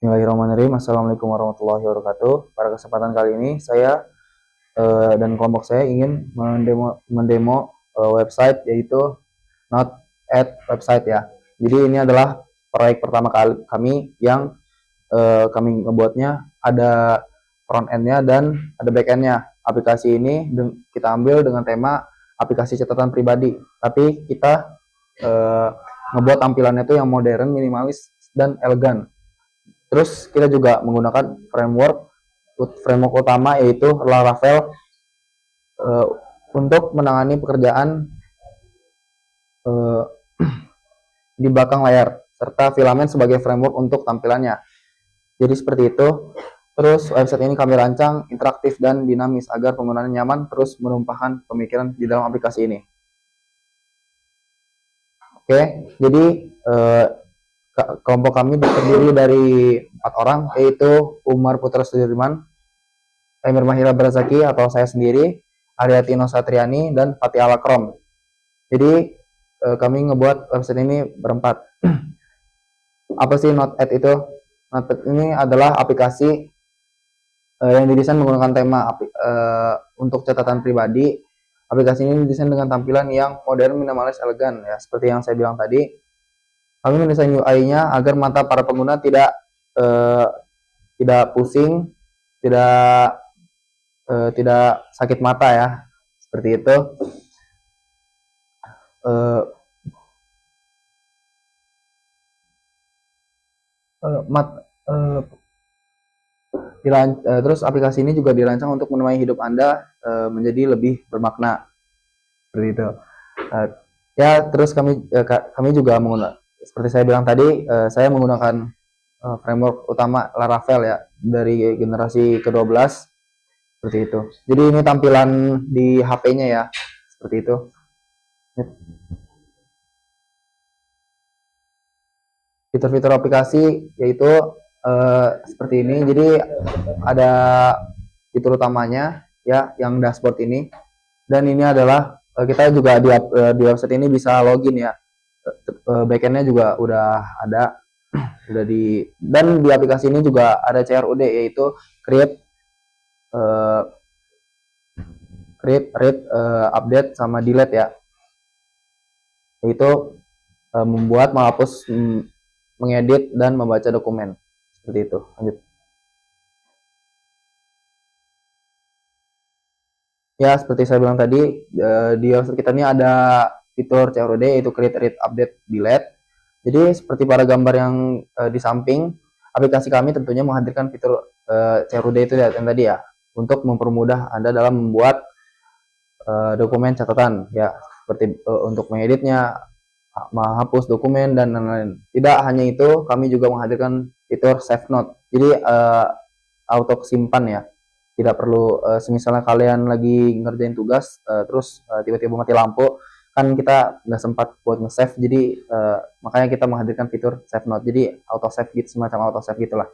Bismillahirrahmanirrahim. Assalamualaikum warahmatullahi wabarakatuh. Pada kesempatan kali ini saya dan kelompok saya ingin mendemo website, yaitu Not@Ad website ya. Jadi ini adalah proyek pertama kali kami yang kami ngebuatnya, ada front end-nya dan ada back end-nya. Aplikasi ini kita ambil dengan tema aplikasi catatan pribadi, tapi kita ngebuat tampilannya itu yang modern, minimalis, dan elegan. Terus kita juga menggunakan framework utama, yaitu Laravel untuk menangani pekerjaan di belakang layar, serta Filament sebagai framework untuk tampilannya. Jadi seperti itu. Terus website ini kami rancang interaktif dan dinamis agar penggunanya nyaman terus menumpahkan pemikiran di dalam aplikasi ini. Oke, jadi kelompok kami terdiri dari 4 orang, yaitu Umar Putra Sudirman, Emir Mahira Barazaki atau saya sendiri, Aryatino Satriani, dan Fatih Alakrom. Jadi kami ngebuat website ini berempat. Apa sih Not@Ad itu? Not@Ad ini adalah aplikasi yang didesain menggunakan tema untuk catatan pribadi. Aplikasi ini didesain dengan tampilan yang modern, minimalis, elegan ya, seperti yang saya bilang tadi. Kami mendesain UI-nya agar mata para pengguna tidak pusing, tidak sakit mata ya, seperti itu. Terus aplikasi ini juga dirancang untuk menemani hidup Anda menjadi lebih bermakna, seperti itu. Ya, terus kami juga menggunakan, seperti saya bilang tadi, saya menggunakan framework utama Laravel ya, dari generasi ke-12, seperti itu. Jadi ini tampilan di HP-nya ya, seperti itu. Fitur-fitur aplikasi yaitu seperti ini. Jadi ada fitur utamanya ya, yang dashboard ini, dan ini adalah kita juga di website ini bisa login ya. Backendnya juga udah ada, dan di aplikasi ini juga ada CRUD, yaitu create, read, update, sama delete ya, yaitu membuat, menghapus, mengedit, dan membaca dokumen, seperti itu. Lanjut ya, seperti saya bilang tadi, di website kita ini ada fitur CRUD, yaitu create, read, update, delete. Jadi seperti pada gambar yang di samping, aplikasi kami tentunya menghadirkan fitur CRUD itu yang tadi ya, untuk mempermudah Anda dalam membuat dokumen catatan ya, seperti untuk mengeditnya, menghapus dokumen, dan lain-lain. Tidak hanya itu, kami juga menghadirkan fitur save note. Jadi auto simpan ya. Tidak perlu semisalnya kalian lagi ngerjain tugas, terus tiba-tiba mati lampu, kan kita nggak sempat buat nge-save. Jadi makanya kita menghadirkan fitur save note. Jadi auto save gitu, semacam auto save gitulah.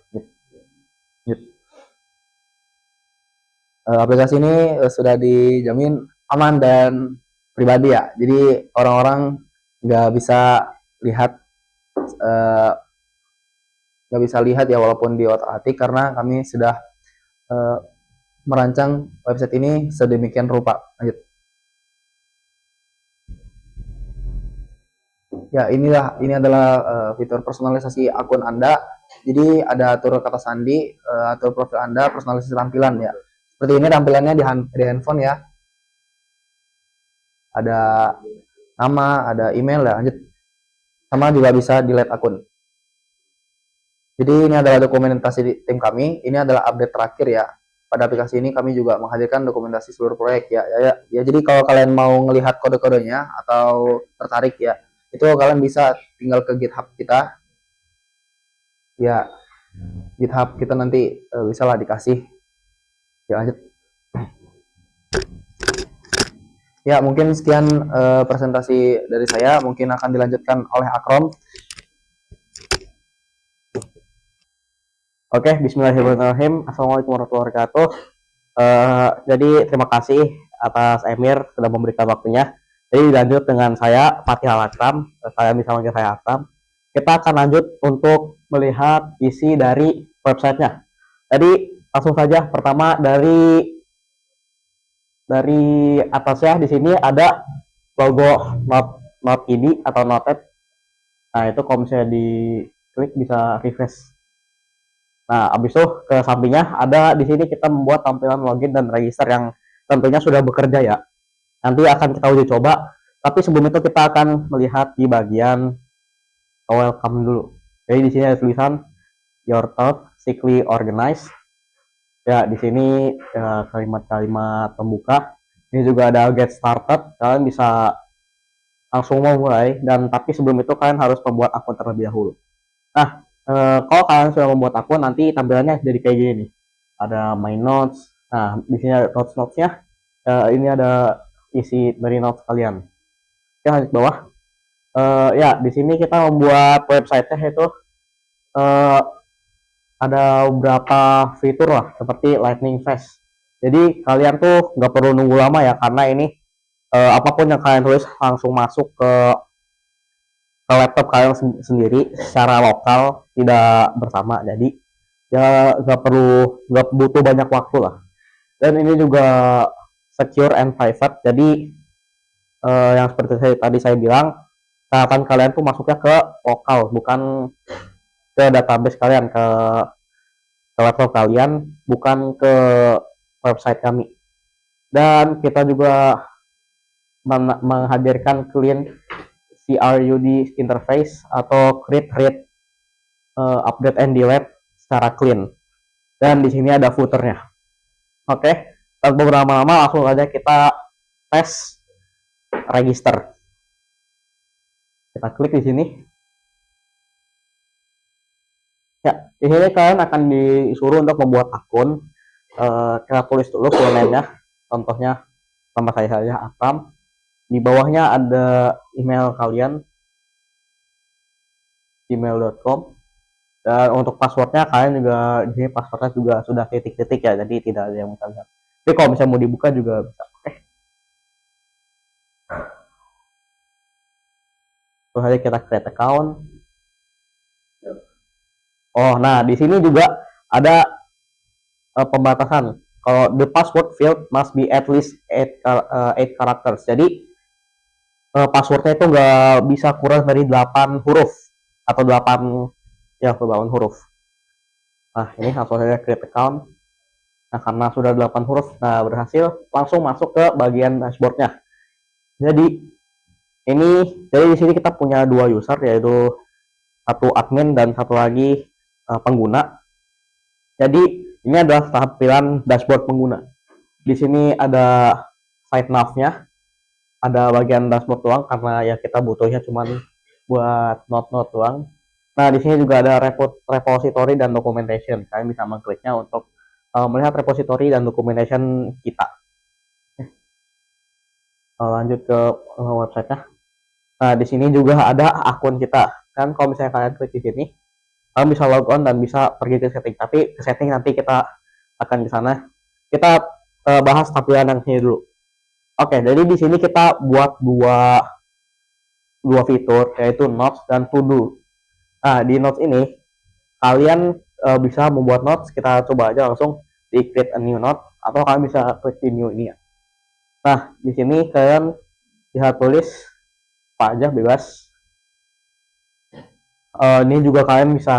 Aplikasi ini sudah dijamin aman dan pribadi ya. Jadi orang-orang nggak bisa lihat ya, walaupun di otak-atik, karena kami sudah merancang website ini sedemikian rupa. Lanjut. Ya, ini adalah fitur personalisasi akun Anda. Jadi ada atur kata sandi, atur profil Anda, personalisasi tampilan ya. Seperti ini tampilannya di handphone ya. Ada nama, ada email ya. Lanjut. Sama juga bisa delete akun. Jadi ini adalah dokumentasi di tim kami. Ini adalah update terakhir ya. Pada aplikasi ini kami juga menghadirkan dokumentasi seluruh proyek ya. Jadi kalau kalian mau melihat kode-kodenya atau tertarik ya, itu kalian bisa tinggal ke GitHub kita. Ya, GitHub kita nanti bisa lah dikasih. Ya, lanjut. Ya, mungkin sekian presentasi dari saya. Mungkin akan dilanjutkan oleh Akrom. Oke, bismillahirrahmanirrahim. Assalamualaikum warahmatullahi wabarakatuh. Jadi terima kasih atas Emir sudah memberikan waktunya. Jadi lanjut dengan saya, Fatih Alakram. Saya bisa manggil saya Akram. kita akan lanjut untuk melihat isi dari websitenya. Jadi langsung saja, pertama dari atasnya di sini ada logo Note ID atau Notepad. Nah itu kalau misalnya diklik bisa refresh. Nah habis itu ke sampingnya ada di sini kita membuat tampilan login dan register yang tentunya sudah bekerja ya. Nanti akan kita uji coba. Tapi sebelum itu kita akan melihat di bagian welcome dulu. Jadi di sini ada tulisan Your Thoughts Strictly Organized. Ya, di sini kalimat-kalimat pembuka. Ini juga ada get started. Kalian bisa langsung memulai, dan tapi sebelum itu kalian harus membuat akun terlebih dahulu. Nah, kalau kalian sudah membuat akun, nanti tampilannya jadi kayak gini nih. Ada My Notes. Nah, di sini ada notes-notesnya. Ini ada isi dari notes kalian. Oke, lanjut ke bawah. Ya, di sini kita membuat website-nya itu ada beberapa fitur lah, seperti Lightning Fast. Jadi kalian tuh nggak perlu nunggu lama ya, karena ini apapun yang kalian tulis langsung masuk ke laptop kalian sendiri secara lokal, tidak bersama. Jadi ya nggak butuh banyak waktu lah. Dan ini juga secure and private. Jadi yang seperti tadi saya bilang, catatan kalian tuh masuknya ke lokal, bukan ke database kalian, ke laptop kalian, bukan ke website kami. Dan kita juga menghadirkan clean CRUD interface atau create, read, update and delete secara clean. Dan di sini ada footernya. Oke, tanpa berlama-lama langsung aja kita tes register. Kita klik di sini. Ya, di sini kalian akan disuruh untuk membuat akun. Kita tulis dulu full name-nya. Contohnya nama saya saja, Akram. Di bawahnya ada email kalian, gmail.com. Dan untuk passwordnya kalian juga, di sini passwordnya juga sudah titik-titik ya, jadi tidak ada yang bisa lihat. Tapi kalau misalnya mau dibuka juga bisa. Oke. Terus aja kita create account. Oh, nah di sini juga ada pembatasan. Kalau the password field must be at least 8 characters. Jadi passwordnya itu nggak bisa kurang dari 8 huruf atau 8 huruf. Nah ini langsung saja create account. Nah karena sudah 8 huruf, nah berhasil, langsung masuk ke bagian dashboardnya. Jadi di sini kita punya 2 user, yaitu satu admin dan satu lagi pengguna. Jadi ini adalah tampilan dashboard pengguna. Di sini ada site nav-nya, ada bagian dashboard doang karena ya kita butuhnya cuma buat note-note doang. Nah di sini juga ada repository dan documentation. Kalian bisa mengkliknya untuk melihat repository dan documentation kita. Lanjut ke website-nya. Nah di sini juga ada akun kita. Kan kalau misalnya kalian klik di sini, kalian bisa log on dan bisa pergi ke setting. Tapi ke setting nanti kita akan ke sana. Kita bahas tampilan yang ini dulu. Oke, jadi di sini kita buat dua fitur, yaitu notes dan to do. Nah di notes ini kalian bisa membuat notes. Kita coba aja langsung di create a new note, atau kalian bisa klik di new ini ya. Nah di sini kalian bisa tulis apa aja, bebas. Ini juga kalian bisa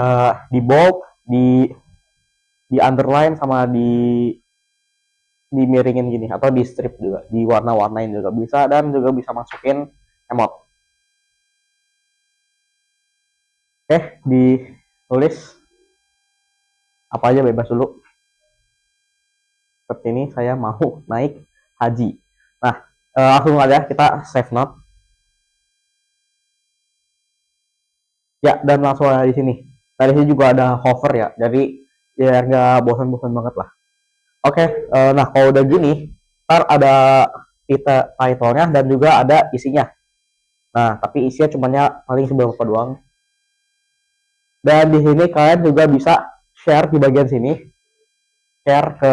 di bold, di underline, sama miringin gini, atau di strip juga, di warna-warnain juga bisa, dan juga bisa masukin emot. Oke, ditulis apa aja, bebas dulu. Seperti ini, saya mau naik haji. Nah langsung aja kita save note. Ya, dan langsung ada di sini. Nah, di sini juga ada hover ya, jadi ya nggak bosan-bosan banget lah. Oke, nah kalau udah gini, ntar ada title-nya dan juga ada isinya. Nah, tapi isinya cumanya paling seberapa doang. Dan di sini kalian juga bisa share di bagian sini, share ke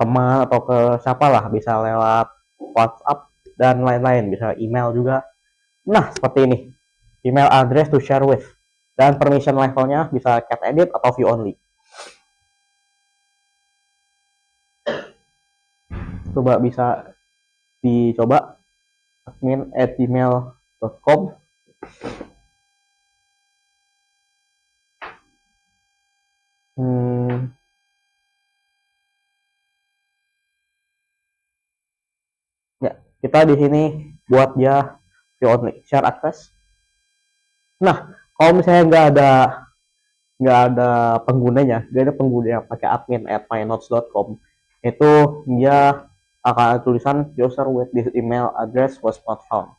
teman atau ke siapa lah, bisa lewat WhatsApp dan lain-lain, bisa email juga. Nah, seperti ini. email address to share with, dan permission levelnya bisa cat edit atau view only. Coba bisa dicoba admin@gmail.com. Ya, kita di sini buat dia view only, share access. Nah, kalau misalnya nggak ada penggunanya, nggak ada pengguna yang pakai admin@mynotes.com, itu dia akan ada tulisan user with this email address was not found.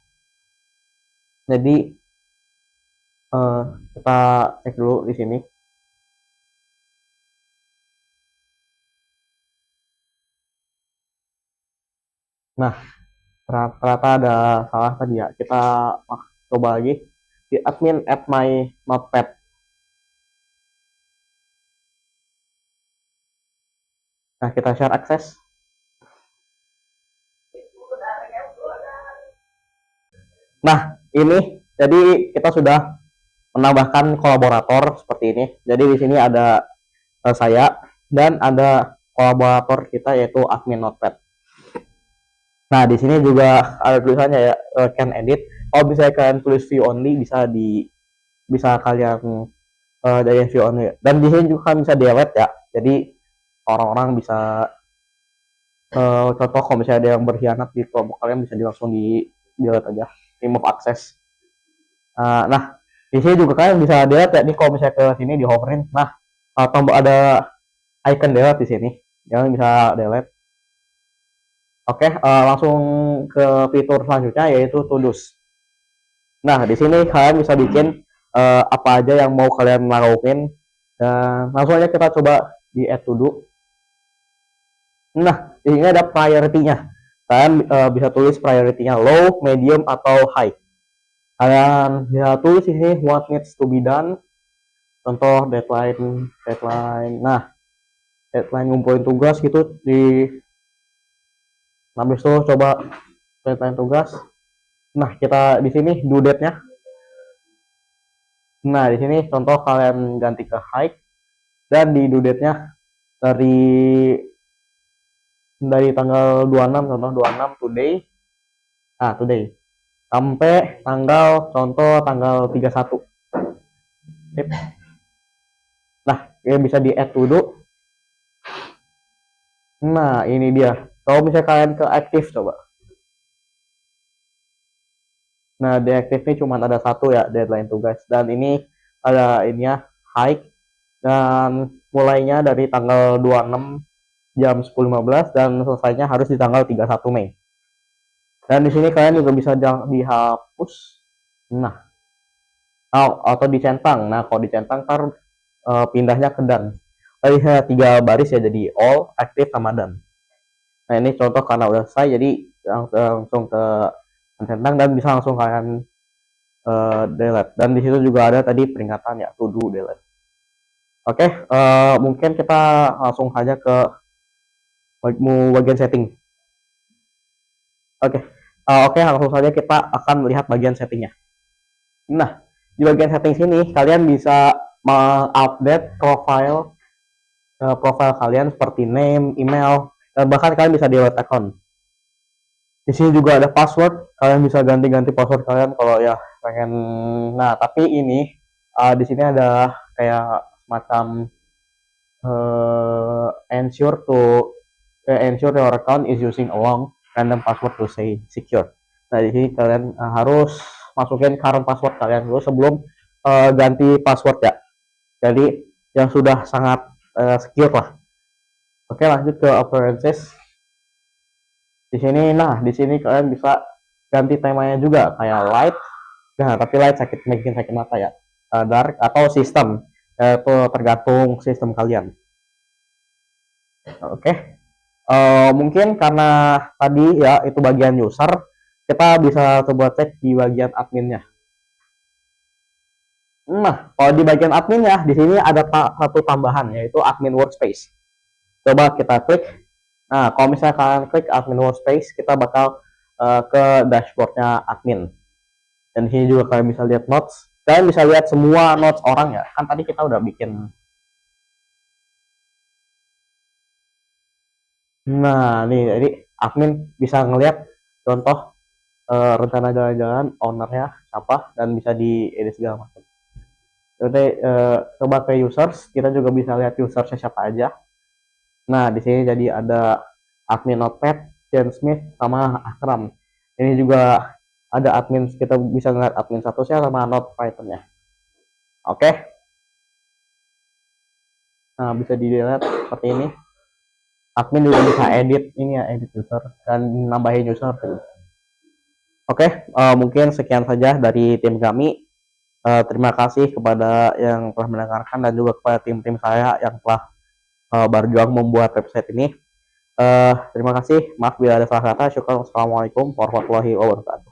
Jadi kita cek dulu di sini. Nah, ternyata ada salah tadi ya. Kita coba lagi di admin@my_notepad. Nah, kita share access. Nah, ini jadi kita sudah menambahkan kolaborator seperti ini. Jadi di sini ada saya dan ada kolaborator kita yaitu admin notepad. Nah, di sini juga ada tulisannya ya, can edit. Kalau bisa kalian tulis view only, bisa kalian dari view only. Dan di sini juga bisa delete ya. Jadi orang-orang bisa contoh kalau misalnya ada yang berkhianat di kelompok kalian, bisa langsung di delete aja, remove access. Nah, di sini juga kalian bisa delete ya. Nih kalau misalnya ke sini di hoverin, nah tombol ada icon delete di sini, kalian bisa delete. Oke, langsung ke fitur selanjutnya yaitu to-dos. Nah, di sini kalian bisa bikin apa aja yang mau kalian lakuin, dan langsung aja kita coba di add to-do. Nah, di sini ada priority-nya. Kalian bisa tulis priority-nya low, medium, atau high. Kalian bisa tulis di sini what needs to be done. Contoh deadline. Nah, deadline ngumpulin tugas gitu di. Habis itu coba deadline tugas. Nah, kita di sini due date-nya. Nah, di sini contoh kalian ganti ke high, dan di due date-nya dari tanggal 26, contoh 26 today. Nah, today sampai tanggal 31. Nah, ini bisa di add to do. Nah, ini dia. Kalau misalnya kalian ke aktif coba. Nah, deaktif ini cuma ada satu ya, deadline tugas. Dan ini ada ininya high, dan mulainya dari tanggal 26 jam 10.15 dan selesainya harus di tanggal 31 Mei. Dan di sini kalian juga bisa dihapus. Nah, atau dicentang. Nah, kalau dicentang ntar pindahnya ke done. Tadi 3 baris ya, jadi all, aktif, sama done. Nah, ini contoh karena udah selesai, jadi langsung ke centang dan bisa langsung kalian delete. Dan di situ juga ada tadi peringatan ya, to do delete. Oke, mungkin kita langsung saja ke bagian setting. Oke, langsung saja kita akan melihat bagian settingnya. Nah, di bagian setting sini kalian bisa mengupdate profile kalian seperti name, email, dan bahkan kalian bisa delete account. Di sini juga ada password, kalian bisa ganti-ganti password kalian kalau ya pengen. Nah, tapi ini di sini ada kayak semacam ensure your account is using a long random password to stay secure. Nah, di sini kalian harus masukin current password kalian dulu sebelum ganti password ya. Jadi yang sudah sangat secure lah. Oke, lanjut ke appearances. Di sini kalian bisa ganti temanya juga kayak light. Nah, tapi light bikin sakit mata ya. Dark atau sistem, itu tergantung sistem kalian. Oke. Mungkin karena tadi ya itu bagian user, kita bisa coba cek di bagian adminnya. Nah, kalau di bagian adminnya di sini ada satu tambahan yaitu admin workspace. Coba kita klik. Nah, kalau misalnya kalian klik admin workspace, kita bakal ke dashboardnya admin. Dan di sini juga kalian bisa lihat notes. Kalian bisa lihat semua notes orang ya. Kan tadi kita udah bikin. Nah, nih jadi admin bisa ngelihat contoh rencana jalan-jalan ownernya siapa dan bisa diedit segala macam. Jadi coba ke users, kita juga bisa lihat usersnya siapa aja. Nah, di sini jadi ada admin Notepad, Jen Smith sama Akram. Ini juga ada admin, kita bisa ngeliat admin statusnya sama note Python-nya. Oke. Nah, bisa dilihat seperti ini. Admin juga bisa edit ini ya, edit user dan nambahin user. Oke, mungkin sekian saja dari tim kami. Terima kasih kepada yang telah mendengarkan dan juga kepada tim-tim saya yang telah berjuang membuat website ini. Terima kasih. Maaf bila ada salah kata. Syukur. Assalamualaikum warahmatullahi wabarakatuh.